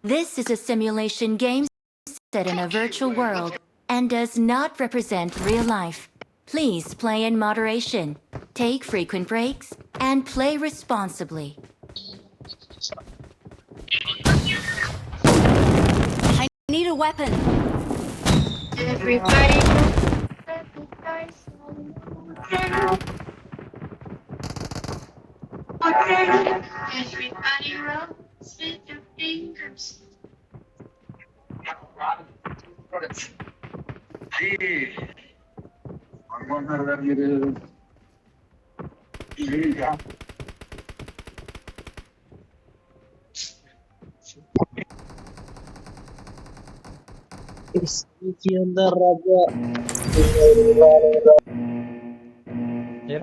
This is a simulation game set in a virtual world and does not represent real life. Please play in moderation, take frequent breaks, and play responsibly. I need a weapon. Everybody rolls with your fingers.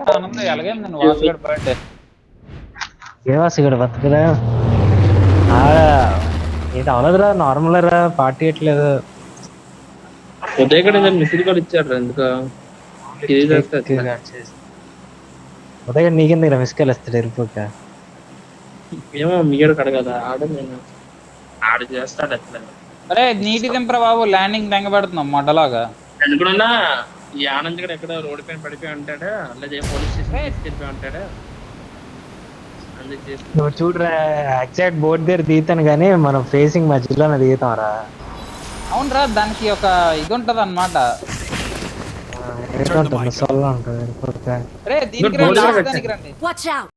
ఆనందం ఎలాగైంది నేను వాసుగడ్ birthday ఏవాసిగడు బతుకుదా ఏంటి అవలేదురా normal రా party ఇట్లేదు Uday కూడా మిసిల్ కూడా ఇచ్చాడు ఎందుకు ఉదయం నీకెందుకు మిస్కెళ్ళి వస్తాడు ఎరిపోక ఏమో మీగడ కడగదా ఆడ నేను ఆడు చేస్తాడు అట్లా అరే నీటి దింపరా బాబు ల్యాండింగ్ బెంగపెడుతున్నాం మొట్టలాగా అనుకున్నా ఈ ఆనంద్ కూడా ఎక్కడ రోడ్డు పైన పడిపోయి ఉంటాడు లేదా పోలీస్ స్టేషన్ తీసుకెళ్ళిపోయి ఉంటాడు అందుకు నువ్వు చూడరా ఎగ్జాక్ట్ బోర్డు దగ్గర దిగుతాను కానీ మనం ఫేసింగ్ మధ్యలోనే దిగుతాం రా అవునరా దానికి ఒక ఇది ఉంటది అనమాట Watch out!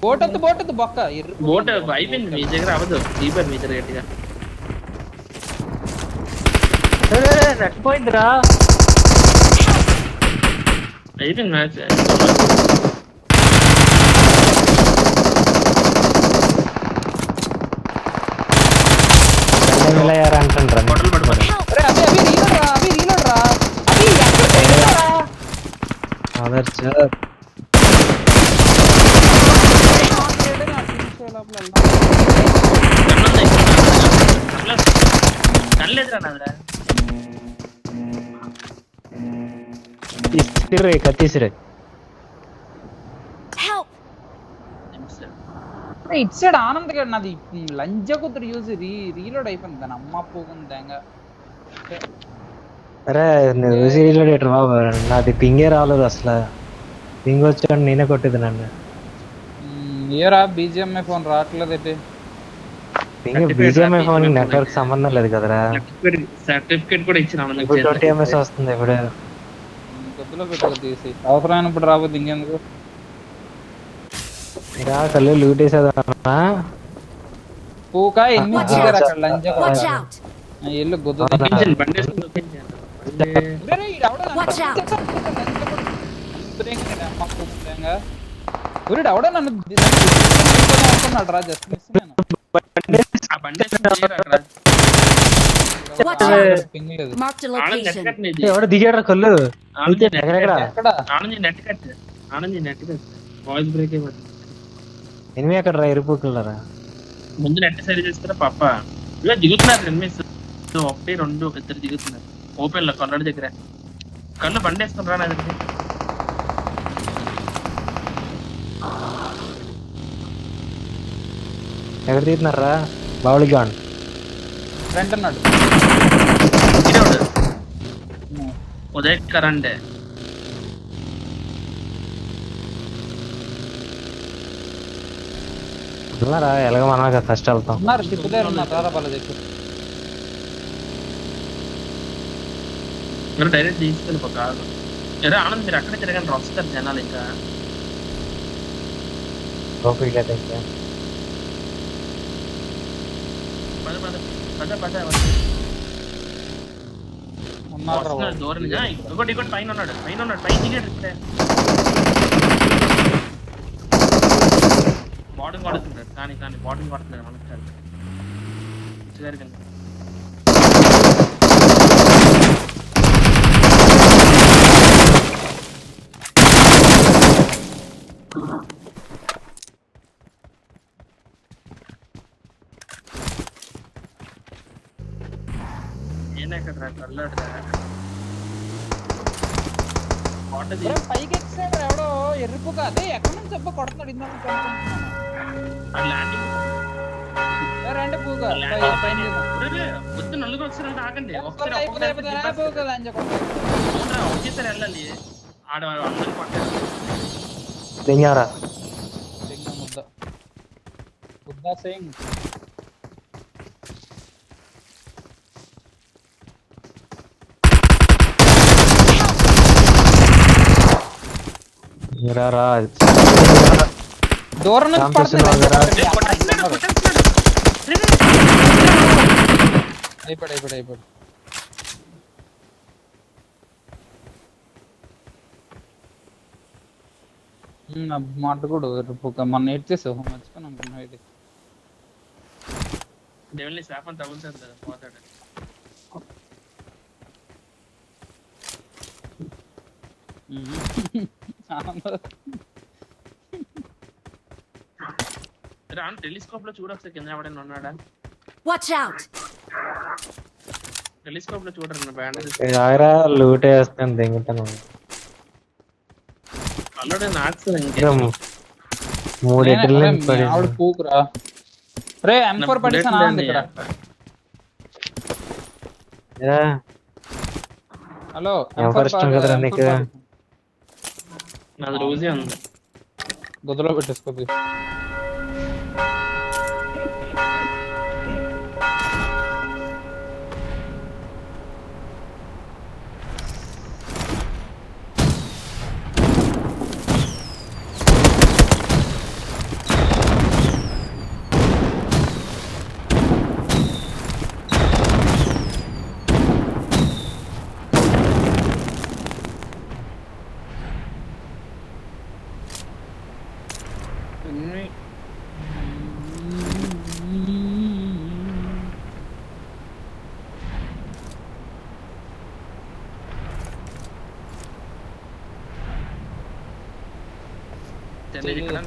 బోటొద్దు బొక్క బోట్ అయిపోయింది మీ దగ్గర అవ్వదు దీపారు మీ దగ్గర గట్టిగా నచ్చిపోయిందిరా అయిపోయింది మ్యాచ్ అంటారా బట్టలు పడిపోయి కనలేదురా నాదరా కత్తిసిరే Help! ఇటు సైడ్ ఆనంద్ గారు నాది లంజ కుదురు యూజ్ రీలోడ్ అయిపోయింది దాని అమ్మ పోగుంది దెంగ అరే నువ్వు రీలోడేటర్ బాబు నాది పింగే రాలేదు అసలు పింగ్ వచ్చాడు నేనే కొట్టేది నన్ను ఏరా బీజిఎంఐ ఫోన్ రావట్లేదు ఏంటి పింగ్ బీజిఎంఐ ఫోన్ నెట్వర్క్ సంబంధం లేదు కదరా సర్టిఫికేట్ కూడా ఇచ్చిన ఇప్పుడు 20 ms వస్తుంది ఇప్పుడు కొద్దిలో పెట్టుకో తీసి అవసరమైనప్పుడు రాబోద్దు ఇంకెందుకు రా కళ్ళు లూట్ వేసేదా పూక ఎన్ని దిగారు అక్కడ లంజ Watch out! ఎల్లు గుద్దు ఎవడో నన్ను అనుకున్నాడు రా జస్ట్ మిస్ నేను Watch out! పింగ్ లేదు Marked a location. ఎవడు దిగాడు కళ్ళు ఎక్కడ Anand net cut Anand net cut voice break అయిపోతుంది ఎనిమిది అక్కడ రా ఎరుపుకులరా ముందు నెట్ సరి చేస్తారా పాప ఇలా దిగుతున్నారు ఎనిమిస్ ఒకటి రెండు ఇద్దరు దిగుతున్నారు ఓపెన్ లో కొన్నాడు దగ్గర కళ్ళు బండేసుకుని నా దగ్గర ఎక్కడ తీస్తున్నారా బావులి గాన్ ఫ్రంట్ అన్నాడు ఉదయ్ కరెంటే ఉన్నారా ఎలాగ మనం ఫస్ట్ వెళ్తాం ఉన్నారు షిప్ దగ్గర ఉన్నారు రారా పర్లేదు చెప్పు మీరు డైరెక్ట్ తీసుకెళ్ళిపో కాదు ఎరా ఆనంద్ మీరు అక్కడే తిరగండి వస్తారు జనాలు ఇంకా ఉన్నారు దూరం ఇంకోటి పైన ఉన్నాడు పైన దిగాడు ఇప్పుడే బాడీ కొడుతున్నాడు కానీ బాడీ కొడుతున్నాడు మనకి గారికి ఏనెక్కడ కళ్ళాడుదా పైకి ఎక్సాడు ఎవడో ఎరుపుగా అదే ఎక్కడి నుంచి చెప్ప కొడుతున్నాడు ఇందాక ల్యాండింగ్ ల్యాండ్ పూగా పైన వద్దు నలుగురు ఒకసారి ఆగండి ఒకసారి ఒకేసారి వెళ్ళాలి ఆడ అందరూ కొట్టారు దింగారా బుద్ధా సింగ్ రా దూరం నుంచి అయిపోయి మాట కూడా మొన్న ఏడ్చేసావు మర్చిపోయినా అనుకున్నా ఇది దేవుని శాపం తగులుతుంది కదా పోతాడు రాను టెలిస్కోప్ లో చూడొచ్చు కింద ఎవడైనా ఉన్నాడా Watch out! టెలిస్కోప్ లో చూడరు బ్యాండ్ ఆగరా లూట్ వేస్తాను దింగుతాను ఆల్రెడీ నాట్స్ మూడు ఎడ్లు ఆవిడ పూకురా రే M4 పడేసాను ఆనంద్ ఇక్కడ హలో ఫస్ట్ కదరా నీకు నాది రోజే ఉంది గొద్దలో పెట్టేసుకో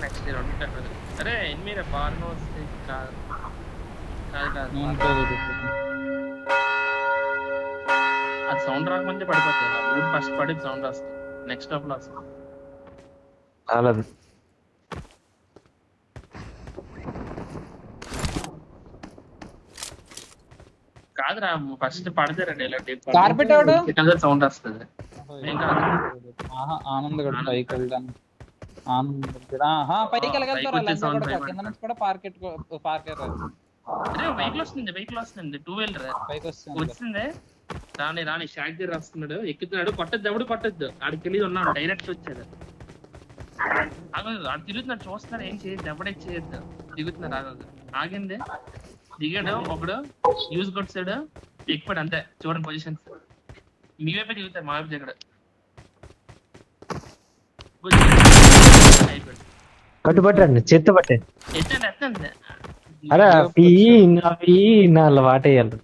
నెక్స్ట్ ఇయర్ ఉంటుంది అరే ఎనిమిది బార్నో వస్తే కాదు అది సౌండ్ రాకముందే పడిపోతుంది ఊరు ఫస్ట్ పడి సౌండ్ వస్తుంది నెక్స్ట్ టాప్ లో వస్తుంది కాదురా ఫస్ట్ పడితే కార్పెట్ సౌండ్ వస్తుంది ఆనంద్ గడు పైకి వెళ్తాను ఆనంద్ పైకి వెళ్ళగలుగుతారు కింద నుంచి కూడా పార్క్ వెహికల్ వస్తుంది టూ వీలర్ పైకి వస్తుంది వచ్చిందే రాని షాక్ దగ్గర వస్తున్నాడు ఎక్కుతున్నాడు కొట్టద్దు ఎవడు కొట్టద్దు ఆడికి తెలియదు ఉన్నాడు డైరెక్ట్ వచ్చాడు ఆగదు ఆడు తిరుగుతున్నాడు చూస్తున్నాడు ఏం చేయొద్దు ఎవడే చేయొద్దు దిగుతున్నాడు ఆగదు ఆగింది దిగాడు ఒకడు యూజ్ కొట్టాడు ఎక్కుతాడు అంతే చూడండి పొజిషన్స్ మీ వైపే దిగుతాడు మా వైపు దిగడు కట్టుబట్టండి చేతి పట్టండి ఎత్తండి ఎత్తండి అరే వాటేయాలి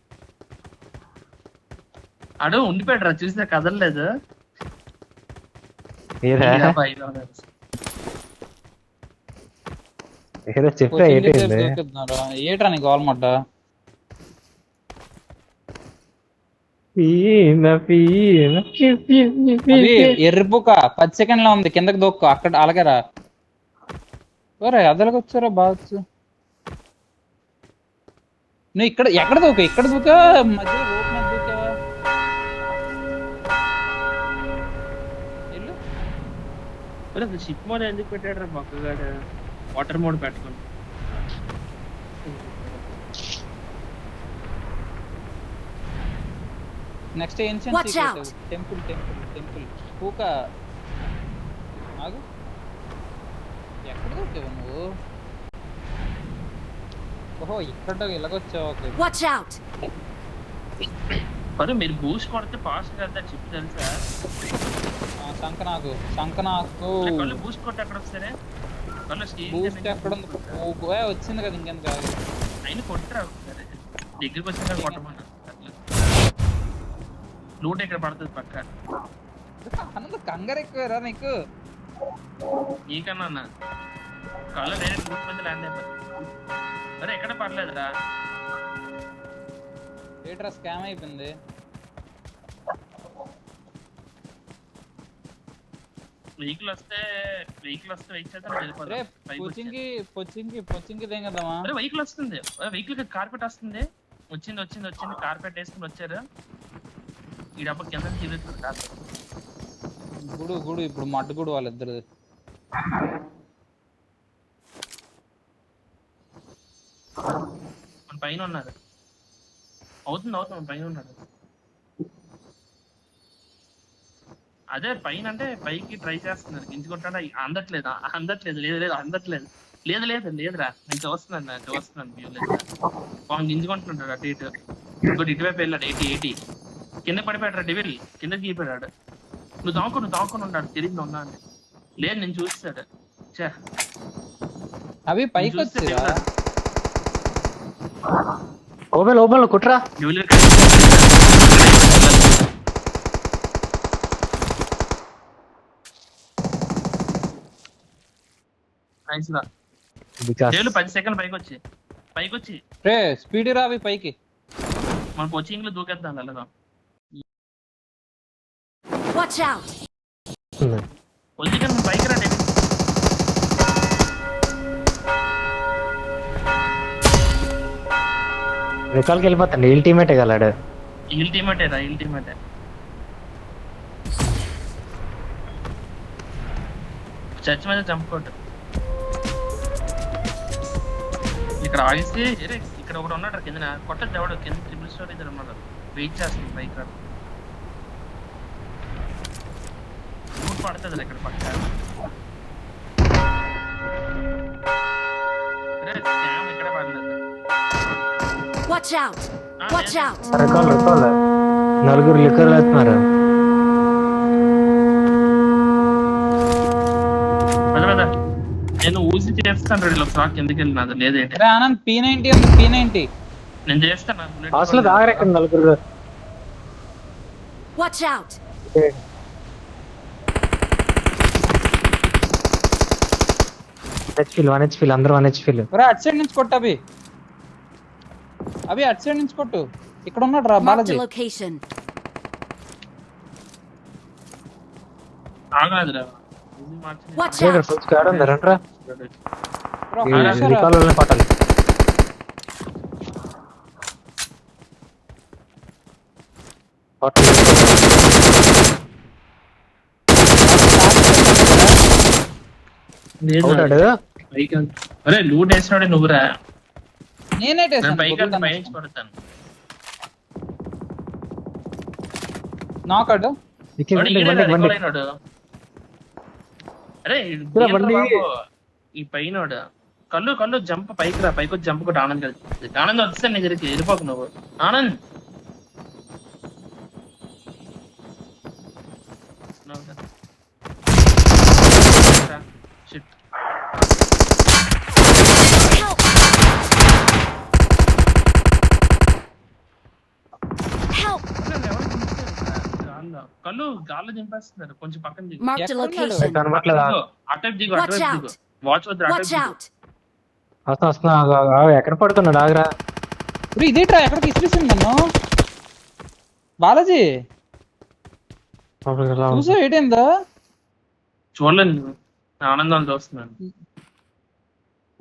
ఆడు ఉండిపోయాడు రా చూసినా కదలలేదు ఏదో చెప్పా ఏట్రా నీ గోల్మడ్డ ఎర్రిపుక 10 సెకండ్ లో ఉంది కిందకి దొక్కు అక్కడ అలాగేరా ఓరే అదలకి వచ్చారా బాగా నువ్వు ఇక్కడ ఎక్కడ దూకా మధ్యలో రోడ్ మీద దూకావా షిప్ మోడ్ ఎందుకు పెట్టాడు రా పక్కగాడు వాటర్ మోడ్ పెట్టుకోండి నెక్స్ట్ ఏన్షియంట్ టెంపుల్ పూక ఆగు ఎక్కడ దూకావు నువ్వు ఓహో ఇక్కడ ఇలాగొచ్చావు Watch out! మరి మీరు బూస్ట్ కొడితే ఫాస్ట్ కదా చిప్ తెలుసా సంకనాకు కళ్ళు బూస్ట్ కొట్టి ఎక్కడ వస్తారే బూస్ట్ ఎక్కడ ఉంది వచ్చింది కదా ఇంకెంత అయిన కొట్టరా ఒకసారి దగ్గరికి వచ్చిన కొట్టమన్నా లూట్ ఇక్కడ పడుతుంది పక్క కంగారు ఎక్కువరా నీకు నీకన్నా కళ్ళు డైరెక్ట్ లూట్ మీద ల్యాండ్ అయిపోతుంది అరే ఎక్కడ పర్లేదురా ఏట్రా స్కామ్ అయిపోయింది వెహికల్ వస్తే వెయిట్ చేద్దాం రే వెళ్ళిపోదాం. పైకి కోచింగ్ వచ్చేది. కి కోచింగ్ దేం కదమ్మా. అరే వెహికల్ వస్తుంది, వెహికల్ కి కార్పెట్ వస్తుంది. వచ్చింది కార్పెట్ వేసుకుని వచ్చారు. ఈ డబ్బా కింద తిరుగుతుంది కార్పెట్. గుడు ఇప్పుడు మడ్డుగుడు వాళ్ళిద్దరు. మన పైన ఉన్నారు. అవుతుంది మన పైన ఉన్నారు. అదే పైన అంటే పైకి ట్రై చేస్తున్నారు. గింజుకుంటా అందట్లేదు. లేదురా నేను చూస్తున్నాను వ్యూ లేదు. పాపం గింజుకుంటున్నాడు అటు ఇటు. ఇంకోటి ఇటువైపు వెళ్ళాడు. 80 కింద పడిపోయాడు. డెవిల్ కింద గీపాడు. నువ్వు దాక్కుని ఉన్నాడు. తిరిగి ఉన్నా అని లేదు, నేను చూస్తాడు. చే అవి పైకి వచ్చిరా. లోపల కుట్రా. డెవిల్ నైస్ గా. డెవిల్ 10 సెకండ్లు పైకి వచ్చి రే స్పీడ్ రా అవి పైకి. మన కోచింగ్ లో దూకేద్దాం అలాగా. Watch out! పొజిషన్ పైకి రా డెవిల్. రికాల్కి వెళ్ళిపోతాండి. టీమేటే గలాడు. ఈల్ టీమేటే. చర్చ్ మీద చంపుకోట. ఇక్కడ ఆగేసి ఇక్కడ ఒకటి ఉన్నాడు కింద. కొట్టద్దు ఎవడు కింద. ట్రిపుల్ స్టోర్ ఇద్దరు ఉన్నాడు. వెయిట్ చేస్తుంది బైక్ రాడు. రూట్ పడుతుంది ఇక్కడ పక్క. స్కామ్ ఇక్కడ పడలేదు. Watch out! Watch out! Recall 4 liquor వేస్తున్నారు. నేను ఊసి చేస్తాను. ఒకసారి ఎందుకు వెళ్ళిన అది లేదేంటి. రే ఆనంద్ P90 ఉంది. P90 నేను చేస్తాను. అసలు దాగరెక్కడ 4. Watch out! వన్ హెచ్పీ అందరూ 1 HP. రే అటు సైడ్ నుంచి కొట్టు. అవి అటు సైడ్ నుంచి కొట్టు. ఇక్కడ ఉన్నాడు రా Marked Balaji. a location. ఆగదురా. Watch full out! Squad ఉంది రండ్రా. బ్రో, ఈ ఆగరా. రికాల్ వాళ్ళని పట్టాలి. అవుతాడు. అరే లూట్ వేసినాడే నువ్వురా. నేనే నేను పైకి పడతాను. నాకడు అరే ఈ పైనోడు కళ్ళు జంప్ పైకి రా. పైకి వచ్చి జంప్ కూడా ఆనంద్ కలిసి. ఆనంద్ వస్తే నీ దగ్గరికి వెళ్ళిపోకు నువ్వు. ఆనంద్ షిట్. Help! కళ్ళు గాల్లో దింపేస్తున్నారు. కొంచెం పక్కన దిగు. Marked a ఎక్కడ ఉన్నాడు? location. కనబట్లేదా? అటువైపు దిగు. Watch out! వాచ్ వద్దు. Watch out! వస్తున్నా. ఎక్కడ పడుతున్నాడు? ఆగరా. ఇప్పుడు ఇదేట్రా ఎక్కడికి ఇచ్చేసింది నన్ను బాలాజీ. చూసా ఏంటైందో చూడలేదు. ఆనందం చూస్తున్నాను.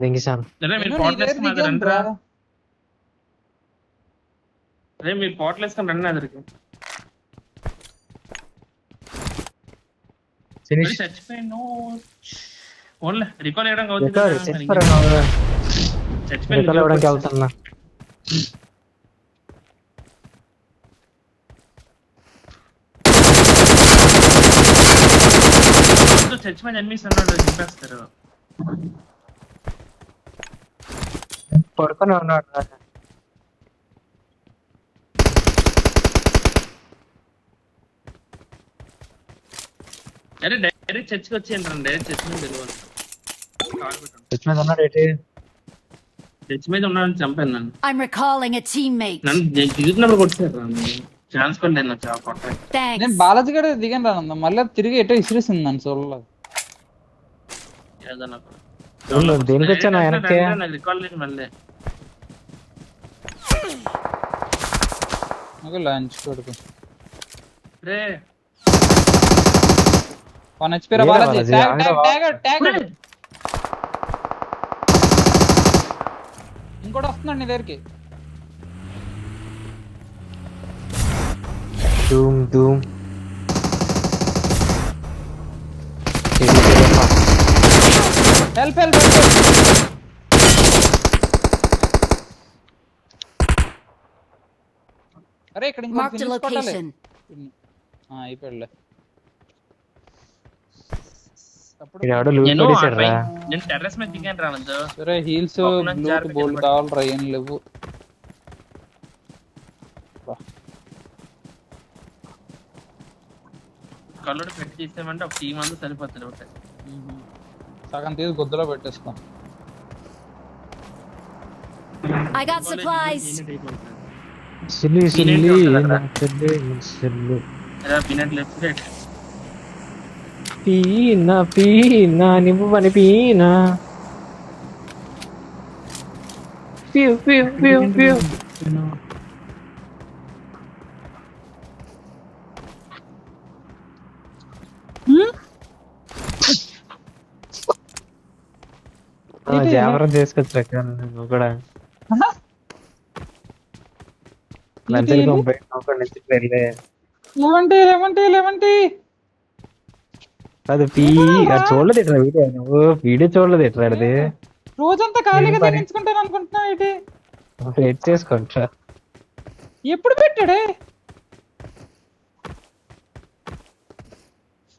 దింగిసాను. మీరు పోట్లు వేసుకొని రండి అదరికి. చచ్చిపోయాను. ఓన్లీ రికాల్ వేయడం చచ్చిపోయినకి వెళ్తున్నా. చచ్చిపోయిన ఎనిమిస్ అన్నాడు. చెప్పేస్తారు. పడుకొని ఉన్నాడు. అరే డైరెక్ట్ చర్చికి వచ్చేయండి. డైరెక్ట్ చర్చ్ మీద తెలియాలి. చర్చ్ మీద ఉన్నాడు. చర్చ్ మీద ఉన్నాడని చంపాను నన్ను. I'm recalling a teammate. నన్ను దిగుతున్నప్పుడు కొట్టారు. ఛాన్స్ కూడా లేదు నాకు. చాలా కొట్టాను. Thanks. నేను బాలాజీ గడ దిగాను రానంద. మళ్ళీ తిరిగి ఎటో ఇసిరేసింది నన్ను సోల్లో. ఏదో నాకు దేనికి వచ్చాను వెనక్కి. నాకు రికాల్ లేదు మళ్ళీ. లంచ్ కొడుకు రే వన్ హెచ్పి రా ఏరా బాలాజీ. బాలాజీ, ట్యాగ్ ఆగరా ట్యాగ్ ట్యాగ్ ఇప్పుడే. ట్యాగ్. ఇంకోటి వస్తున్నాడు నీ దగ్గరికి. ధూమ్ ధూమ్ హెల్ప్ హెల్ప్ హెల్ప్. అరే ఇక్కడ ఇంకో Marked a ఫినిష్ కొట్టాలి. location. అయిపోయాడులే. అప్పుడు ఎవడో లూట్ నేను కొట్టేశాడు రా. నేను టెర్రస్ మీద దిగాను రా నందు. సరే హీల్స్ పక్కన బ్లూట్ జాగ్రత్తగా బోల్డ్ నిలబడి. కావాలరా, ఏం లేవు. కళ్ళు పెట్టి తీసామంటే ఒక టీం అంతా సరిపోతుంది ఒకటి. సగం తీసి గుద్దలో పెట్టేస్తాం. I got supplies. Silly silly నా సిల్లి సిల్లి పినట్ లెఫ్ట్ సైడ్. పీనా పీనా నివ్వు పని పీనా ప్యూ ప్యూ ప్యూ ప్యూ. జామరం తీసుకొచ్చా నువ్వు కూడా లంచ్ లెవెంటీ అది పీ అది చూడలేదు ఎట్రా వీడియో, నువ్వు వీడియో చూడలేదు ఎట్రా అది రోజంతా ఖాళీగా తగ్గించుకుంటాను అనుకుంటున్నా. ఏంటి వెయిట్ చేసుకుంటా. ఎప్పుడు పెట్టాడే?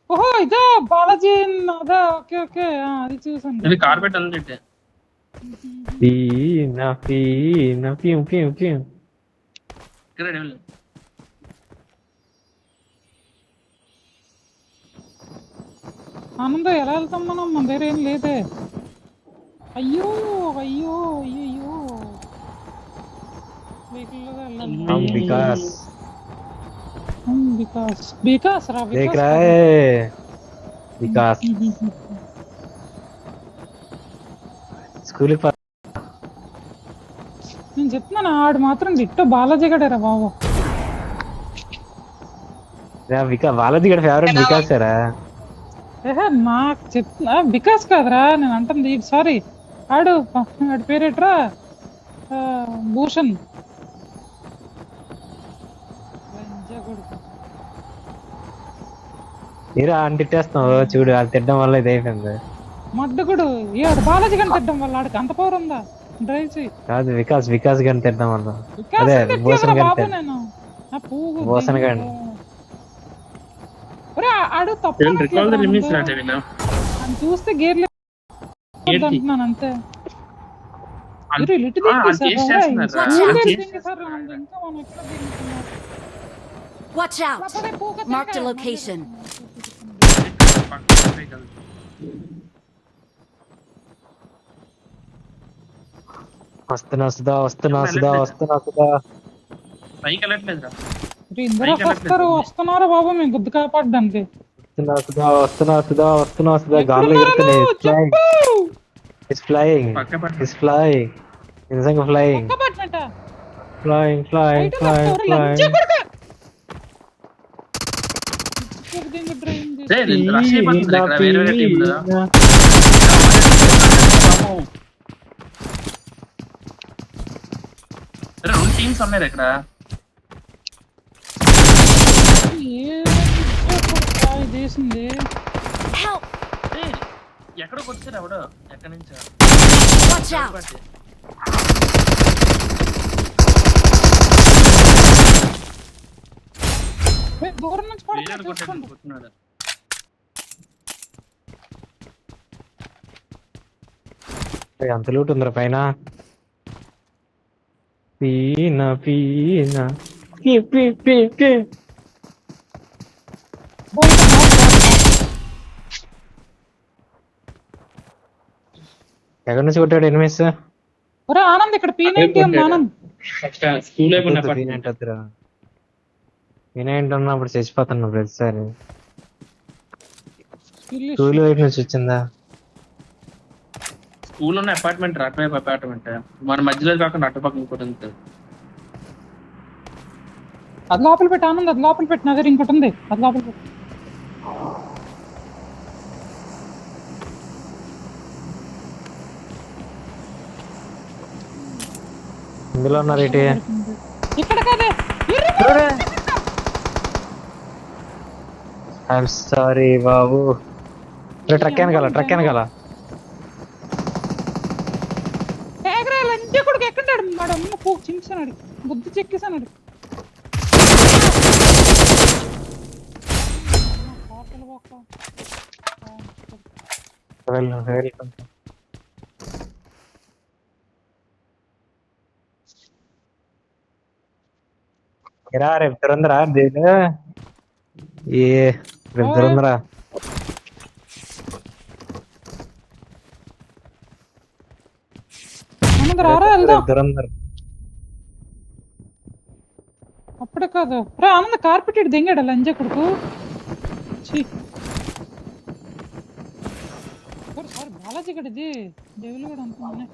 ఓహో ఇదా బాలాజీ అదా. ఓకే ఓకే అది చూసాను. ఇది కార్పెట్ ఉంది ఇటు. పీనా పీనా ప్యూ ప్యూ ప్యూ. ఇక్కడ డెవిల్. ఆనంద ఎలా వెళ్తాం మనం? మన దగ్గర ఏం లేదే. అయ్యో అయ్యో అయ్యో వికాస్ వికాస్ వికాస్ రా దేఖ్ రా వికాస్ స్కూల్ నేను చెప్తున్నాను ఆడు మాత్రం డిట్టో బాలాజీ గడేరా బాబు. వికాస్ బాలాజీ గడ ఫేవరెట్ వికాస్ రా. ఏహే నాకు చెప్తున్నా వికాస్ కాదురా నేను అంటుంది. సారీ ఆడు ఆడి పేరేట్రా భూషణ్. మీరా అంటిట్టేస్తున్నావు చూడు, అది తిట్టడం వల్ల ఇది అయిపోయింది. మడ్డగుడు ఆడు బాలాజీ గని తిట్టడం వల్ల ఆడికి అంత పవర్ ఉందా? డ్రైవ్ చేయి. కాదు వికాస్ వికాస్ గని తిట్టడం వల్ల. వికాస్ అదే అంటే భూషణ్ ఎట్లేదురా బాబు గని నేను ఆ పువ్వు భూషణ్ గని. ఒరే ఆడు తప్పు రికాల్ ద లిమిట్స్ రా డెవిల్. అని చూస్తే గేర్లు ఏంటి? అంటున్నాను అంతే. అది- మీరు లిటిల్ ఆ, అది చేసి చేస్తున్నారు రా. అది చేసి చేస్తున్నారు. ఇంకా మనం ఎక్కడ దిగుతున్నాం? Watch out! అప్పుడే పూక Marked a తిరగాలి. location. పక్కన వెహికల్. వస్తున్నా సుధా వస్తున్నా సుధా వస్తున్నా సుధా. పైకి వెళ్ళట్లేదురా. ఒరే, ఇందరూ వస్తారు వస్తున్నారు బాబు మేము గుద్దు కాపాడడానికి. వస్తున్నా సుధా వస్తున్నా సుధా వస్తున్నా సుధా. గాల్లో ఎగురుతున్నాయి. చెప్పు. ఇట్స్ ఫ్లయింగ్ పక్క పక్క. ఇట్స్ ఫ్లయింగ్ నిజంగా ఫ్లయింగ్ కాపాడినట్ట. ఫ్లయింగ్ ఫ్లయింగ్ బయట ఫ్లయింగ్ వస్తారు, లంచే ఫ్లయింగ్. కొడక. చెప్పు దీన్ని డ్రైవింగ్ చేసి. రే, నేను రష్ అయిపోతుంది ఇక్కడ వేరే వేరే టీంలు. రెండు టీమ్స్ ఉన్నాయి ఇక్కడ. ఏ కొడక ఇది వేసింది. Help! రే, ఎక్కడికి వచ్చారు ఎవడు? ఎక్కడి నుంచో Watch out! ఏ, దూరం నుంచి వేరే పడుతుంది కొట్టాడు కొట్టున్నాడు. ఎంత లూట్ ఉందిరా పైన. పీనా పీనా పీ పీ పీ పీ. ఎక్కడి నుంచి కొట్టాడు ఎనిమిస్? ఒరే ఆనంద్ ఇక్కడ P90 ఉంది ఆనంద్. స్కూల్ పీనైంట్ వద్దురా. పీనైంట్ ఉన్నప్పుడు చచ్చిపోతున్నా ప్రతిసారి. స్కూల్ వైపు నుంచి వచ్చిందా? స్కూల్ ఉన్న అపార్ట్మెంట్ అటువైపు అపార్ట్మెంట్ మన మధ్యలో కాకుండా అటుపక్క ఇంకోటి ఉంది. అది లోపల పెట్టి ఆనంద్, అది లోపల పెట్టి నా దగ్గర ఇంకోటి ఉంది, అది లోపల పెట్టి. ఇందులో ఉన్నారు ఏంటి? ఇక్కడ కాదే ఐఎమ్ సారీ బాబు. ట్రక్ వెనకాల పేగరాలు అంతే కొడుకు ఎక్కడాడు వాడు అమ్మ పోకు చించాడు బుద్ధి చెక్కేసాడు వెళ్ళు. ఎరా రేపు తిరుందరా దేని రేపు తిరుందరా. రారా వెళ్దాం తిరుందరు అప్పుడే కాదు రా ఆనంద కార్పెట్ ఇటు దింగాడు లంజ కొడుకు సారీ బాలాజీ గడ ఇది డెవిల్ కూడా అనుకున్నానే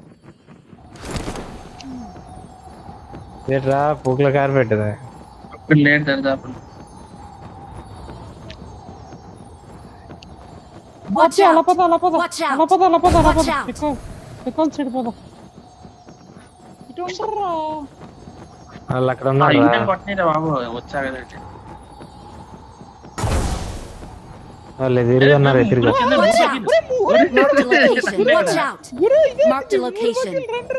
ఏంట్రా పూకుల కారు పెట్టదా? అప్పుడు లేదు దాదాపు Watch అలా out! పద Watch out! Watch out! ఎక్కువ చెడిపోదా ఇటు ఉంటారా వాళ్ళు అక్కడ ఉన్నారు. ఇంటర్ కొట్టిన బాబు వచ్చా కదా వాళ్ళు ఎదురుగా ఉన్నారు. ఎదురుగా Watch out! Marked a location. Watch out! Marked a location.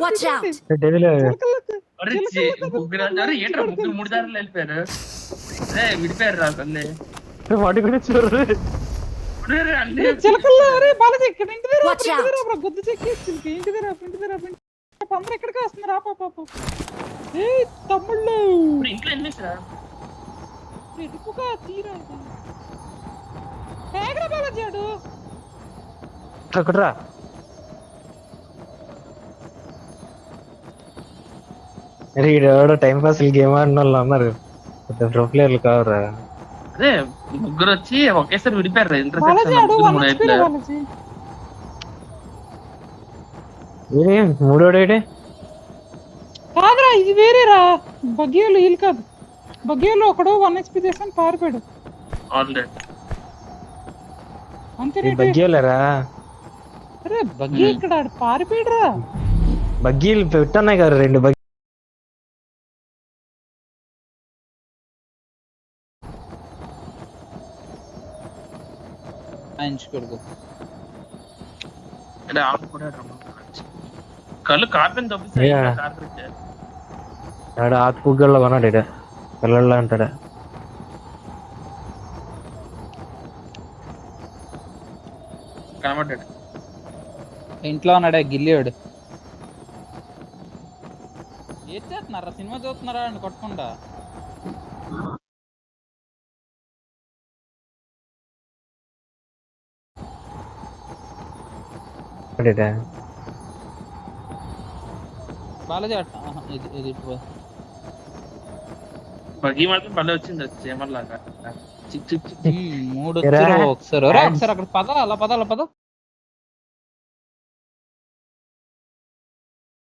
Watch out! Devil అరే ముగ్గురు అన్నారు ఏంట్రా ముగ్గురు 3 దారులు వెళ్ళిపోయారు. అరే విడిపోయారు రా తల్లి వాటి కూడా చూడరు. అన్నీ చిలకల్లో అరే బాలాజీ ఇక్కడ ఇంటి Watch out. దగ్గర గుద్దు చెక్కేసి ఇంటి దగ్గర అందరూ ఎక్కడికి వస్తున్నారు పాప ఏ తమ్ముళ్ళు ఇప్పుడు ఇంట్లో ఎన్నిసరా ఎడుపుగా తీరా పేగరా బాలాజీ ఆడు అక్కడరా ఎవడో టైం పాస్ గేమ్ ఆడిన వాళ్ళు అన్నారు. పెద్ద ప్రో ప్లేయర్లు కావరా. అదే ముగ్గురు వచ్చి ఒకేసారి విడిపోయారు బాలాజీ ఆడు ఇంటర్సెక్షన్ బాలాజీ మూడోడేటే కాదురా ఇది వేరేరా బగ్గియోలు వీళ్ళు కాదు బగ్గియోలు ఒకడు 1 HP చేసాను పారిపోయాడు ఆల్రెడీ అంతే బగ్గీలేరా? అరే బగ్గి ఇక్కడ ఆడు పారిపోయాడురా బగ్గీలు పెట్టున్నాయి కదా 2 బగ్గీ. కొడుకు కళ్ళు కార్పెన్ తప్పిస్తాయి Yeah. కార్పెట్ ఆడ ఆత్ పుగ్గల్లో కొన్నాడు ఇట పిల్లల్లో అంటాడా. కనబడ్డాడు ఇంట్లో ఉన్నాడే గిల్లివాడు. ఏం చేస్తున్నారా? సినిమా చూస్తున్నారా అని కొట్టకుండా బాలాజీ ఇది బగ్గి మాత్రం భలే వచ్చింది చీమర్లాగా చిక్ చిక్ చిక్ 3 వచ్చారు. ఒకసారి అక్కడ పద అలా పద